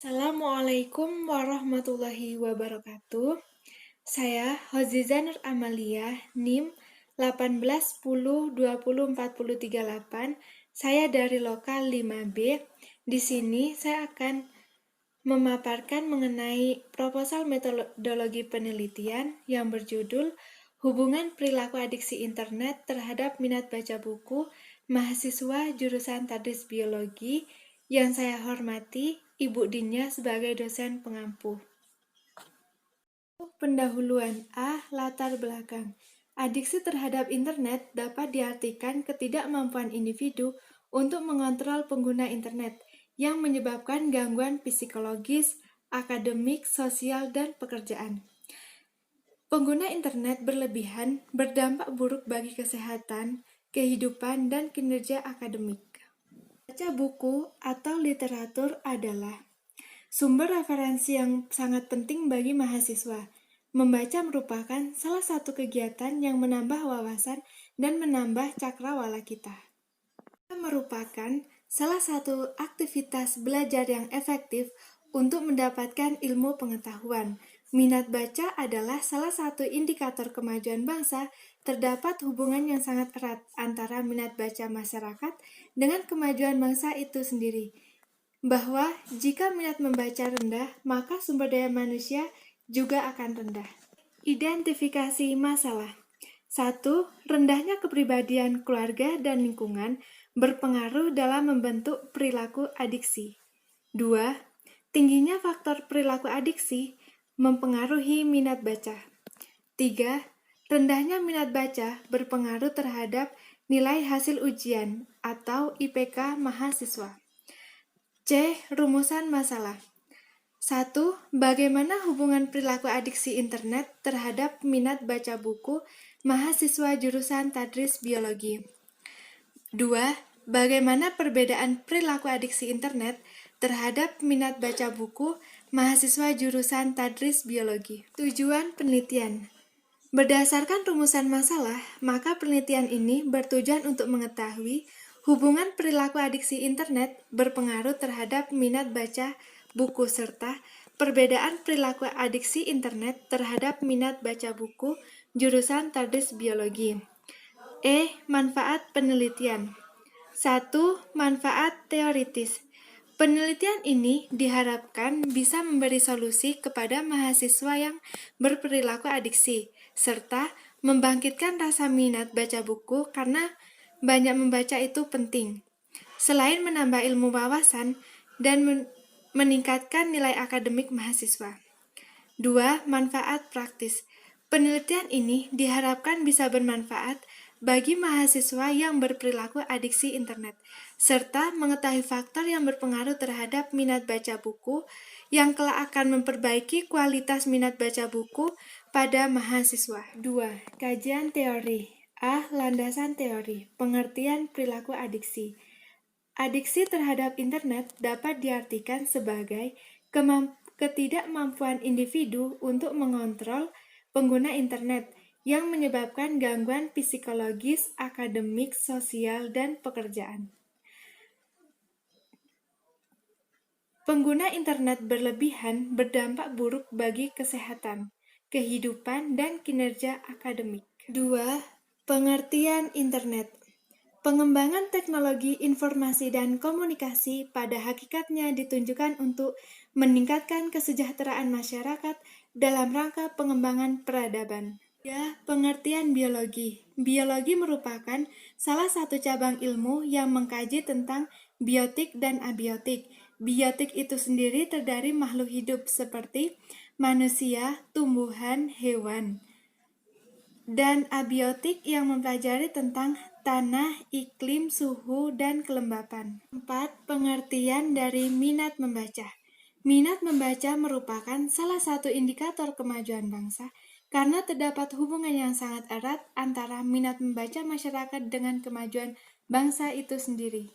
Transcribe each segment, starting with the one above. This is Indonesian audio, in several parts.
Assalamualaikum warahmatullahi wabarakatuh. Saya Hoziza Nur Amalia, NIM 1810204038. Saya dari lokal 5B. Di sini saya akan memaparkan mengenai proposal metodologi penelitian yang berjudul Hubungan Perilaku Adiksi Internet terhadap Minat Baca Buku Mahasiswa Jurusan Tadris Biologi yang saya hormati Ibu Dinya sebagai dosen pengampu. Pendahuluan latar belakang. Adiksi terhadap internet dapat diartikan ketidakmampuan individu untuk mengontrol pengguna internet yang menyebabkan gangguan psikologis, akademik, sosial, dan pekerjaan. Pengguna internet berlebihan berdampak buruk bagi kesehatan, kehidupan, dan kinerja akademik. Baca buku atau literatur adalah sumber referensi yang sangat penting bagi mahasiswa. Membaca merupakan salah satu kegiatan yang menambah wawasan dan menambah cakrawala kita. Merupakan salah satu aktivitas belajar yang efektif untuk mendapatkan ilmu pengetahuan. Minat baca adalah salah satu indikator kemajuan bangsa. Terdapat hubungan yang sangat erat antara minat baca masyarakat dengan kemajuan bangsa itu sendiri. Bahwa jika minat membaca rendah, maka sumber daya manusia juga akan rendah. Identifikasi masalah. 1. Rendahnya kepribadian keluarga dan lingkungan berpengaruh dalam membentuk perilaku adiksi. 2. Tingginya faktor perilaku adiksi mempengaruhi minat baca. 3. Rendahnya minat baca berpengaruh terhadap nilai hasil ujian atau IPK mahasiswa. C. Rumusan masalah. 1. Bagaimana hubungan perilaku adiksi internet terhadap minat baca buku mahasiswa jurusan Tadris Biologi? 2. Bagaimana perbedaan perilaku adiksi internet terhadap minat baca buku mahasiswa jurusan Tadris Biologi? Tujuan penelitian. Berdasarkan rumusan masalah, maka penelitian ini bertujuan untuk mengetahui hubungan perilaku adiksi internet berpengaruh terhadap minat baca buku serta perbedaan perilaku adiksi internet terhadap minat baca buku jurusan Tadris Biologi. Manfaat penelitian. 1. Manfaat teoritis. Penelitian ini diharapkan bisa memberi solusi kepada mahasiswa yang berperilaku adiksi, serta membangkitkan rasa minat baca buku karena banyak membaca itu penting. Selain menambah ilmu wawasan dan meningkatkan nilai akademik mahasiswa. 2. Manfaat praktis. Penelitian ini diharapkan bisa bermanfaat bagi mahasiswa yang berperilaku adiksi internet, serta mengetahui faktor yang berpengaruh terhadap minat baca buku yang kelak akan memperbaiki kualitas minat baca buku pada mahasiswa. 2. Kajian teori. Landasan teori, pengertian perilaku adiksi. Adiksi terhadap internet dapat diartikan sebagai ketidakmampuan individu untuk mengontrol pengguna internet yang menyebabkan gangguan psikologis, akademik, sosial, dan pekerjaan. Pengguna internet berlebihan berdampak buruk bagi kesehatan, kehidupan, dan kinerja akademik. 2. Pengertian internet. Pengembangan teknologi informasi dan komunikasi pada hakikatnya ditunjukkan untuk meningkatkan kesejahteraan masyarakat dalam rangka pengembangan peradaban. Pengertian biologi. Biologi merupakan salah satu cabang ilmu yang mengkaji tentang biotik dan abiotik. Biotik itu sendiri terdiri makhluk hidup seperti manusia, tumbuhan, hewan. Dan abiotik yang mempelajari tentang tanah, iklim, suhu, dan kelembapan. 4. Pengertian dari minat membaca. Minat membaca merupakan salah satu indikator kemajuan bangsa karena terdapat hubungan yang sangat erat antara minat membaca masyarakat dengan kemajuan bangsa itu sendiri.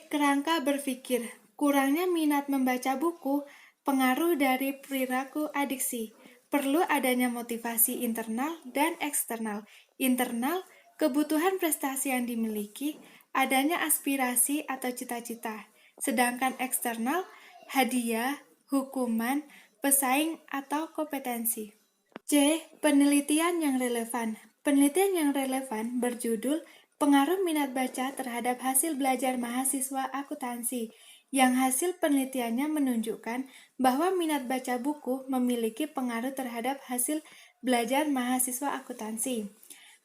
Kerangka berpikir. Kurangnya minat membaca buku, pengaruh dari perilaku adiksi. Perlu adanya motivasi internal dan eksternal. Internal, kebutuhan prestasi yang dimiliki, adanya aspirasi atau cita-cita. Sedangkan eksternal, hadiah, hukuman, pesaing, atau kompetensi. C. Penelitian yang relevan. Penelitian yang relevan berjudul Pengaruh Minat Baca Terhadap Hasil Belajar Mahasiswa Akuntansi, yang hasil penelitiannya menunjukkan bahwa minat baca buku memiliki pengaruh terhadap hasil belajar mahasiswa akuntansi.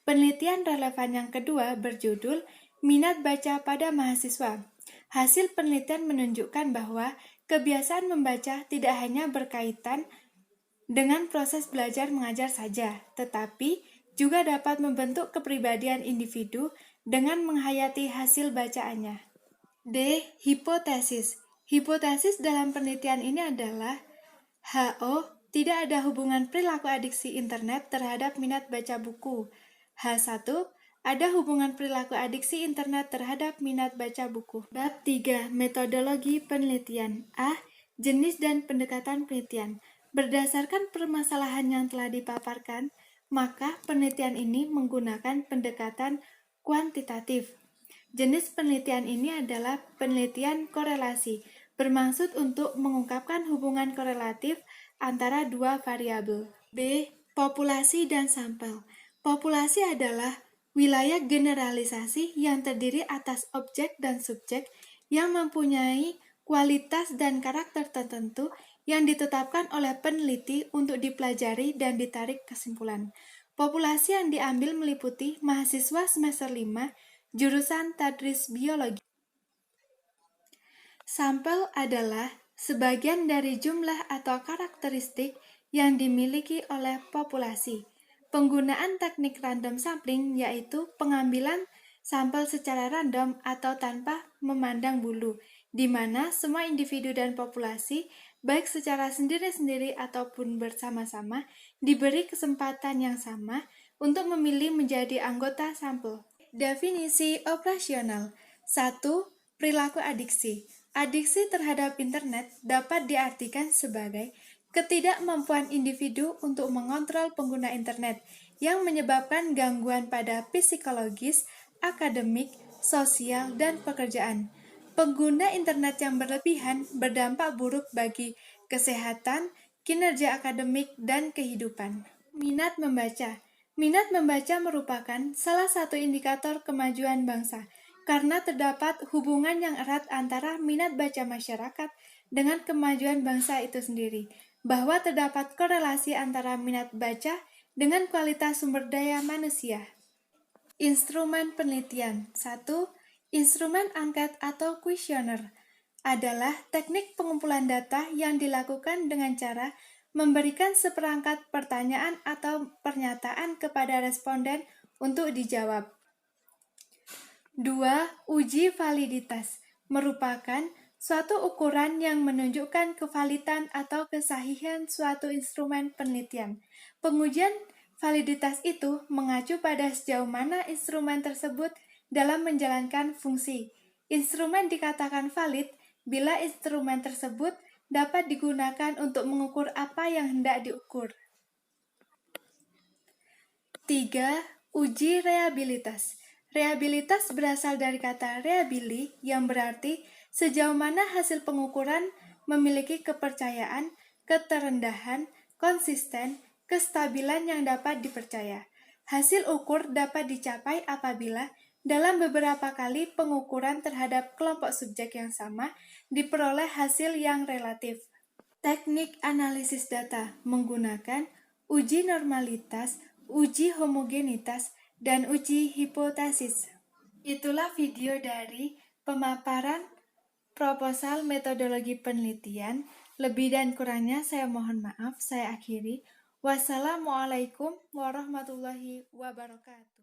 Penelitian relevan yang kedua berjudul Minat Baca pada Mahasiswa. Hasil penelitian menunjukkan bahwa kebiasaan membaca tidak hanya berkaitan dengan proses belajar mengajar saja, tetapi juga dapat membentuk kepribadian individu dengan menghayati hasil bacaannya. D. Hipotesis. Hipotesis dalam penelitian ini adalah H.O. Tidak ada hubungan perilaku adiksi internet terhadap minat baca buku. H1. Ada hubungan perilaku adiksi internet terhadap minat baca buku. Bab 3. Metodologi penelitian. A. Jenis dan pendekatan penelitian. Berdasarkan permasalahan yang telah dipaparkan, maka penelitian ini menggunakan pendekatan kuantitatif. Jenis penelitian ini adalah penelitian korelasi, bermaksud untuk mengungkapkan hubungan korelatif antara dua variabel. B. Populasi dan sampel. Populasi adalah wilayah generalisasi yang terdiri atas objek dan subjek yang mempunyai kualitas dan karakter tertentu yang ditetapkan oleh peneliti untuk dipelajari dan ditarik kesimpulan. Populasi yang diambil meliputi mahasiswa semester 5 jurusan Tadris Biologi. Sampel adalah sebagian dari jumlah atau karakteristik yang dimiliki oleh populasi. Penggunaan teknik random sampling yaitu pengambilan sampel secara random atau tanpa memandang bulu, di mana semua individu dan populasi, baik secara sendiri-sendiri ataupun bersama-sama, diberi kesempatan yang sama untuk memilih menjadi anggota sampel. Definisi operasional. 1. Perilaku adiksi. Adiksi terhadap internet dapat diartikan sebagai ketidakmampuan individu untuk mengontrol pengguna internet yang menyebabkan gangguan pada psikologis, akademik, sosial, dan pekerjaan. Pengguna internet yang berlebihan berdampak buruk bagi kesehatan, kinerja akademik, dan kehidupan. Minat membaca. Minat membaca merupakan salah satu indikator kemajuan bangsa, karena terdapat hubungan yang erat antara minat baca masyarakat dengan kemajuan bangsa itu sendiri, bahwa terdapat korelasi antara minat baca dengan kualitas sumber daya manusia. Instrumen penelitian. 1. Instrumen angket atau kuesioner adalah teknik pengumpulan data yang dilakukan dengan cara memberikan seperangkat pertanyaan atau pernyataan kepada responden untuk dijawab. 2. Uji validitas merupakan suatu ukuran yang menunjukkan kevalidan atau kesahihan suatu instrumen penelitian. Pengujian validitas itu mengacu pada sejauh mana instrumen tersebut dalam menjalankan fungsi. Instrumen dikatakan valid bila instrumen tersebut dapat digunakan untuk mengukur apa yang hendak diukur. 3. Uji reabilitas. Reabilitas berasal dari kata reabili yang berarti sejauh mana hasil pengukuran memiliki kepercayaan, keterendahan, konsisten, kestabilan yang dapat dipercaya. Hasil ukur dapat dicapai apabila dalam beberapa kali pengukuran terhadap kelompok subjek yang sama diperoleh hasil yang relatif. Teknik analisis data menggunakan uji normalitas, uji homogenitas, dan uji hipotesis. Itulah video dari pemaparan proposal metodologi penelitian. Lebih dan kurangnya saya mohon maaf, saya akhiri. Wassalamualaikum warahmatullahi wabarakatuh.